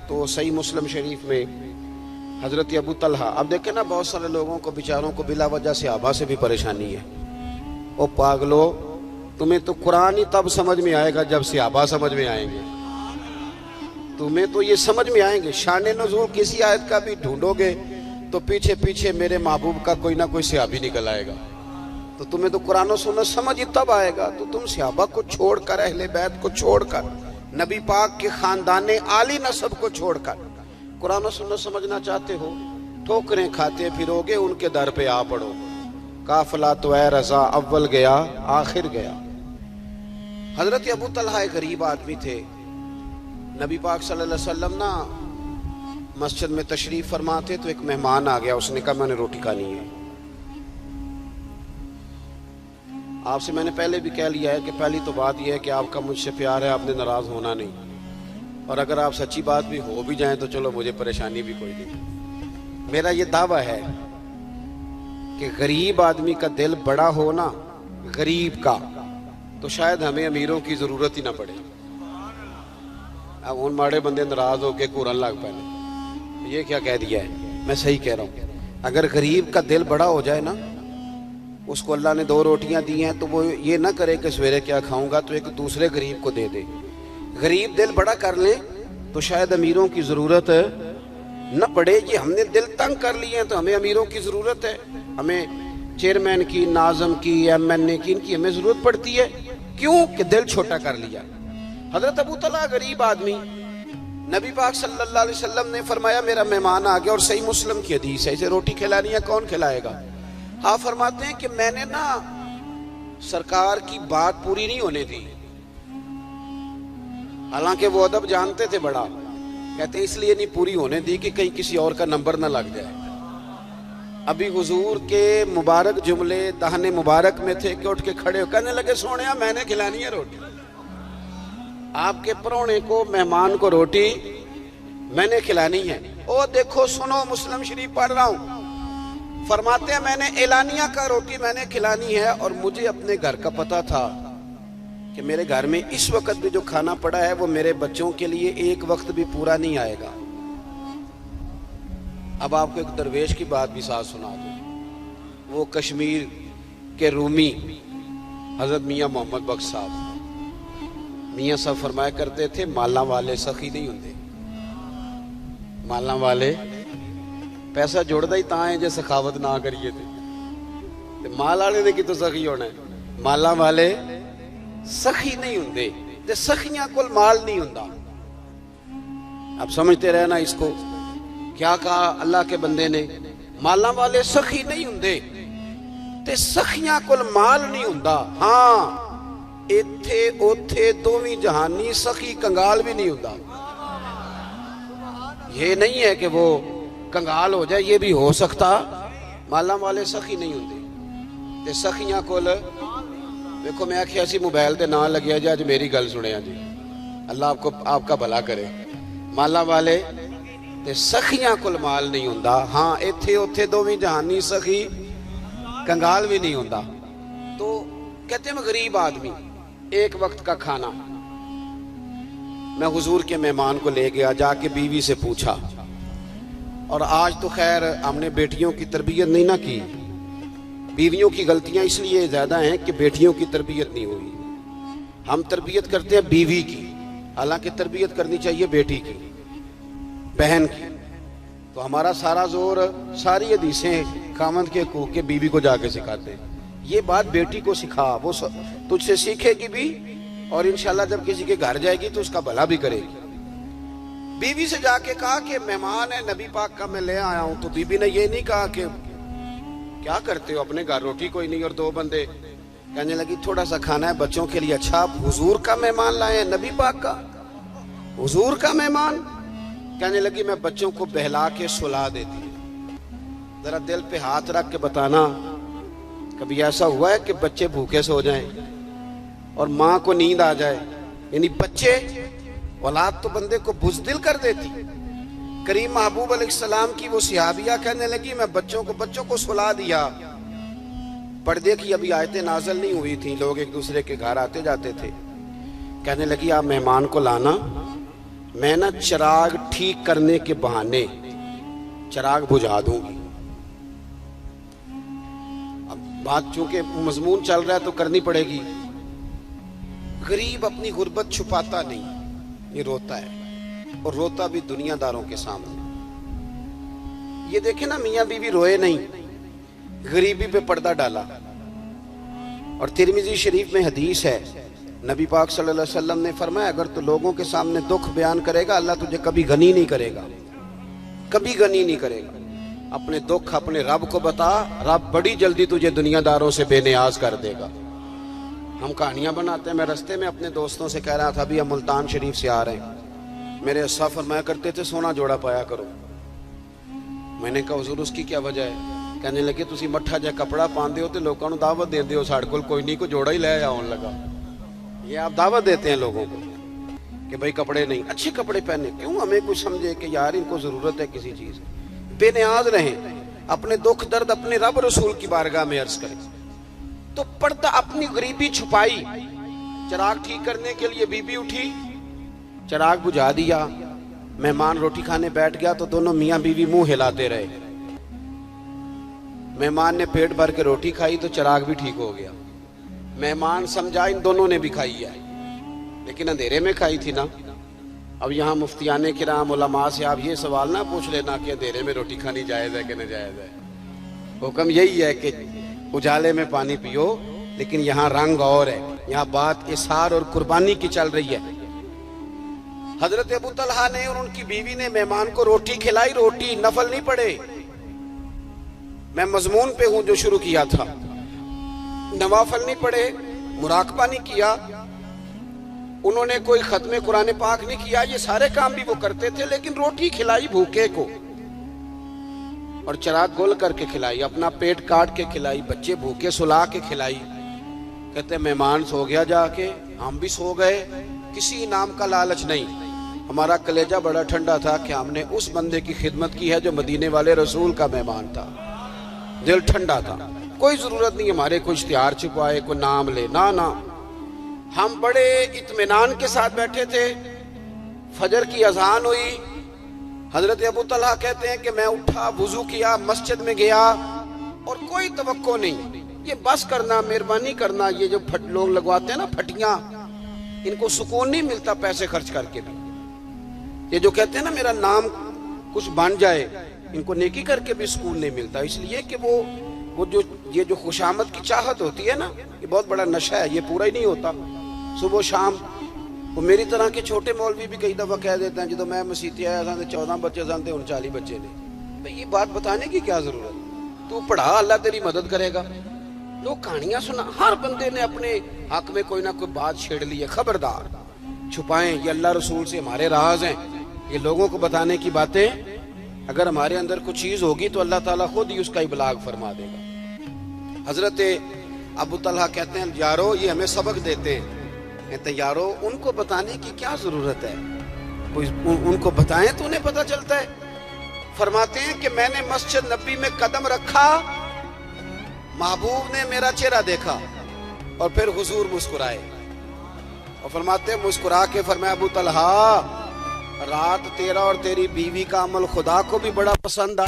تو صحیح مسلم شریف میں حضرت ابو طلحہ، اب دیکھیں نا بہت سارے لوگوں کو بیچاروں کو بلا وجہ صحابہ سے بھی پریشانی ہے. او پاگلو، تمہیں تو قرآن ہی تب سمجھ میں آئے گا جب صحابہ سمجھ میں آئیں گے. تمہیں تو یہ سمجھ میں آئیں گے. شان نزول کسی آیت کا بھی ڈھونڈو گے تو پیچھے پیچھے میرے محبوب کا کوئی نہ کوئی صحابی نکل آئے گا. تو تمہیں تو قرآن و سنت سمجھ ہی تب آئے گا. تو تم صحابہ کو چھوڑ کر، اہل بیت کو چھوڑ کر، نبی پاک کے خاندان عالی نسب کو چھوڑ کر قرآن و سنت سمجھنا چاہتے ہو، ٹھوکریں کھاتے پھرو گے ان کے در پہ آ پڑو. قافلہ تو اے رضا اول گیا آخر گیا. حضرت ابو طلحہ ایک غریب آدمی تھے. نبی پاک صلی اللہ علیہ وسلم نا مسجد میں تشریف فرما تھے تو ایک مہمان آ گیا. اس نے کہا میں نے روٹی کھانی ہے. آپ سے میں نے پہلے بھی کہہ لیا ہے کہ پہلی تو بات یہ ہے کہ آپ کا مجھ سے پیار ہے، آپ نے ناراض ہونا نہیں. اور اگر آپ سچی بات بھی ہو بھی جائیں تو چلو مجھے پریشانی بھی کوئی نہیں. میرا یہ دعویٰ ہے کہ غریب آدمی کا دل بڑا ہو نا، غریب کا، تو شاید ہمیں امیروں کی ضرورت ہی نہ پڑے. اب ان ماڑے بندے ناراض ہو کے قرآن لگ پہلے یہ کیا کہہ دیا ہے. میں صحیح کہہ رہا ہوں. اگر غریب کا دل بڑا ہو جائے نا، اس کو اللہ نے 2 روٹیاں دی ہیں تو وہ یہ نہ کرے کہ سویرے کیا کھاؤں گا، تو ایک دوسرے غریب کو دے دے. غریب دل بڑا کر لیں تو شاید امیروں کی ضرورت نہ پڑے. یہ ہم نے دل تنگ کر لیے ہیں تو ہمیں امیروں کی ضرورت ہے. ہمیں چیئرمین کی، ناظم کی، ایم این اے کی، ان کی ہمیں ضرورت پڑتی ہے. کیوں کہ دل چھوٹا کر لیا. حضرت ابو طلحہ غریب آدمی، نبی پاک صلی اللہ علیہ وسلم نے فرمایا میرا مہمان آ گیا. اور صحیح مسلم کی حدیث ہے، اسے روٹی کھلانی ہے، کون کھلائے گا؟ آپ فرماتے ہیں کہ میں نے نا سرکار کی بات پوری نہیں ہونے دی. حالانکہ وہ ادب جانتے تھے بڑا. کہتے ہیں اس لیے نہیں پوری ہونے دی کہ کہیں کسی اور کا نمبر نہ لگ جائے. ابھی حضور کے مبارک جملے دہن مبارک میں تھے کہ اٹھ کے کھڑے ہو کہنے لگے سونیا میں نے کھلانی ہے روٹی. آپ کے پرونے کو، مہمان کو روٹی میں نے کھلانی ہے. او دیکھو سنو، مسلم شریف پڑھ رہا ہوں. فرماتے ہیں میں نے اعلانیہ کا روٹی میں نے کھلانی ہے. اور مجھے اپنے گھر کا پتہ تھا کہ میرے گھر میں اس وقت بھی جو کھانا پڑا ہے وہ میرے بچوں کے لیے ایک وقت بھی پورا نہیں آئے گا. اب آپ کو ایک درویش کی بات بھی ساتھ سنا دوں. وہ کشمیر کے رومی حضرت میاں محمد بخش صاحب، میاں صاحب فرمایا کرتے تھے مالاں والے سخی نہیں ہوندے. مالاں والے پیسہ جوڑدا ہی تاں ہے جے سخاوت نہ کریے تے مال والے نے کی تو سخی ہونا ہے. مالاں والے سخی نہیں ہوندے تے سخیاں کول مال نہیں ہوندا. اب سمجھتے رہنا اس کو. کیا کہا اللہ کے بندے نے؟ مالاں والے سخی نہیں ہوندے تے سخیاں کول مال نہیں ہوندا. ہاں ایتھے اوتھے دوویں جہانی سخی کنگال بھی نہیں ہوندا. یہ نہیں ہے کہ وہ کنگال ہو جائے، یہ بھی ہو سکتا. مالاں والے سخی نہیں ہوندے تے سخیاں کول. دیکھو میں آکھیا سی موبائل دے نام لگیا جی، اج میری گل سنیا جی، اللہ آپ کا بھلا کرے. مالاں والے تے سخیاں کول مال نہیں ہوندا. ہاں ایتھے اوتھے دوویں جہانی سخی کنگال بھی نہیں ہوندا. تو کہتے ہیں میں غریب آدمی، ایک وقت کا کھانا. میں حضور کے مہمان کو لے گیا، جا کے بیوی سے پوچھا. اور آج تو خیر ہم نے بیٹیوں کی تربیت نہیں نہ کی. بیویوں کی غلطیاں اس لیے زیادہ ہیں کہ بیٹیوں کی تربیت نہیں ہوئی. ہم تربیت کرتے ہیں بیوی کی، حالانکہ تربیت کرنی چاہیے بیٹی کی، بہن کی. تو ہمارا سارا زور، ساری حدیثیں خاوند کے حقوق کے بیوی کو جا کے سکھاتے ہیں. یہ بات بیٹی کو سکھا، وہ تجھ سے سیکھے گی بھی اور انشاءاللہ جب کسی کے گھر جائے گی تو اس کا بھلا بھی کرے گی. بیوی سے جا کے کہا کہ مہمان ہے نبی پاک کا میں لے آیا ہوں. تو بیوی نے یہ نہیں کہا کہ کیا کرتے ہو اپنے گھر روٹی کوئی نہیں اور 2 بندے. کہنے لگی تھوڑا سا کھانا ہے بچوں کے لیے. اچھا آپ حضور کا مہمان لائے ہیں، نبی پاک کا، حضور کا مہمان. کہنے لگی میں بچوں کو بہلا کے سلا دیتی. ذرا دل پہ ہاتھ رکھ کے بتانا کبھی ایسا ہوا ہے کہ بچے بھوکے سو جائیں اور ماں کو نیند آ جائے؟ یعنی بچے، اولاد تو بندے کو بزدل کر دیتی. کریم محبوب علیہ السلام کی وہ صحابیہ کہنے لگی میں بچوں کو سلا دیا. پردے کی ابھی آیتیں نازل نہیں ہوئی تھیں، لوگ ایک دوسرے کے گھر آتے جاتے تھے. کہنے لگی آپ مہمان کو لانا میں نا چراغ ٹھیک کرنے کے بہانے چراغ بجھا دوں گی. اب بات چونکہ مضمون چل رہا ہے تو کرنی پڑے گی. غریب اپنی غربت چھپاتا نہیں، یہ روتا ہے، اور روتا بھی دنیا داروں کے سامنے. یہ دیکھیں نا، میاں بیوی روئے نہیں، غریبی پہ پردہ ڈالا. اور ترمذی شریف میں حدیث ہے، نبی پاک صلی اللہ علیہ وسلم نے فرمایا اگر تو لوگوں کے سامنے دکھ بیان کرے گا، اللہ تجھے کبھی غنی نہیں کرے گا، کبھی غنی نہیں کرے گا. اپنے دکھ اپنے رب کو بتا، رب بڑی جلدی تجھے دنیا داروں سے بے نیاز کر دے گا. ہم کہانیاں بناتے ہیں. میں رستے میں اپنے دوستوں سے کہہ رہا تھا ابھی ہم ملتان شریف سے آ رہے ہیں، میرے اسا فرمایا کرتے تھے سونا جوڑا پایا کرو. میں نے کہا حضور اس کی کیا وجہ ہے؟ کہنے لگے تسی مٹھا جا کپڑا پاندے ہو تے لوگوں کو دعوت دیندے ہو، ساڑے کول کوئی نہیں، کو جوڑا ہی لے آن لگا. یہ آپ دعوت دیتے ہیں لوگوں کو کہ بھائی کپڑے نہیں، اچھے کپڑے پہنے. کیوں ہمیں کچھ سمجھے کہ یار ان کو ضرورت ہے کسی چیز. بے نیاز رہیں، اپنے دکھ درد اپنے رب رسول کی بارگاہ میں عرض کریں. تو پردہ اپنی غریبی چھپائی. چراغ ٹھیک کرنے کے لیے بی بی اٹھی، چراغ بجھا دیا. مہمان روٹی کھانے بیٹھ گیا تو دونوں میاں بیوی منہ ہلاتے رہے. مہمان نے پیٹ بھر کے روٹی کھائی تو چراغ بھی ٹھیک ہو گیا. مہمان سمجھا ان دونوں نے بھی کھائی ہے، لیکن اندھیرے میں کھائی تھی نا. اب یہاں مفتیان کرام علماء سے آپ یہ سوال نہ پوچھ لینا کہ اندھیرے میں روٹی کھانی جائز ہے کہ ناجائز ہے. حکم یہی ہے کہ اجالے میں پانی پیو، لیکن یہاں رنگ اور ہے، یہاں بات اثار اور قربانی کی چل رہی ہے. حضرت ابو طلحہ نے اور ان کی بیوی نے مہمان کو روٹی کھلائی. روٹی نفل نہیں پڑے، میں مضمون پہ ہوں جو شروع کیا تھا. نوافل نہیں پڑھے، مراقبہ نہیں کیا، انہوں نے کوئی ختم قرآن پاک نہیں کیا. یہ سارے کام بھی وہ کرتے تھے، لیکن روٹی کھلائی بھوکے کو، اور چراغ گول کر کے کھلائی، اپنا پیٹ کاٹ کے کھلائی، بچے بھوکے سلا کے کھلائی. کہتے مہمان سو گیا جا کے، ہم بھی سو گئے. کسی انعام کا لالچ نہیں. ہمارا کلیجہ بڑا ٹھنڈا تھا کہ ہم نے اس بندے کی خدمت کی ہے جو مدینے والے رسول کا مہمان تھا. دل ٹھنڈا تھا. کوئی ضرورت نہیں ہمارے کوئی اشتہار چھپائے، کوئی نام لے، نہ. ہم بڑے اطمینان کے ساتھ بیٹھے تھے. فجر کی اذان ہوئی. حضرت ابو طلحہ کہتے ہیں کہ میں اٹھا، وضو کیا، مسجد میں گیا، اور کوئی توقع نہیں. یہ بس کرنا، مہربانی کرنا، یہ جو لوگ لگواتے ہیں نا پھٹیاں، ان کو سکون نہیں ملتا پیسے خرچ کر کے بھی. یہ جو کہتے ہیں نا میرا نام کچھ بن جائے، ان کو نیکی کر کے بھی سکون نہیں ملتا. اس لیے کہ وہ جو خوشامد کی چاہت ہوتی ہے نا، یہ بہت بڑا نشہ ہے، یہ پورا ہی نہیں ہوتا. صبح و شام وہ میری طرح کے چھوٹے مولوی بھی کئی دفعہ کہہ دیتے ہیں جدو میں مسیتی آیا تھا 14 بچے سن تے ہن 40 بچے نے. بھئی یہ بات بتانے کی کیا ضرورت؟ تو پڑھا، اللہ تیری مدد کرے گا. لوگ کہانیاں سنا، ہر بندے نے اپنے حق میں کوئی نہ کوئی بات چھیڑ لی ہے. خبردار چھپائیں، یہ اللہ رسول سے ہمارے راز ہیں. یہ لوگوں کو بتانے کی باتیں، اگر ہمارے اندر کچھ چیز ہوگی تو اللہ تعالیٰ خود ہی اس کا ابلاغ فرما دے گا. حضرت ابو طلحہ کہتے ہیں یارو یہ ہمیں سبق دیتے ہیں. کہتے ہیں یارو ان کو بتانے کی کیا ضرورت ہے، ان کو بتائیں تو انہیں پتہ چلتا ہے. فرماتے ہیں کہ میں نے مسجد نبی میں قدم رکھا، محبوب نے میرا چہرہ دیکھا اور پھر حضور مسکرائے. اور فرماتے ہیں مسکرا کے فرمایا ابو طلحہ رات تیرا اور تیری بیوی کا عمل خدا کو بھی بڑا پسند آ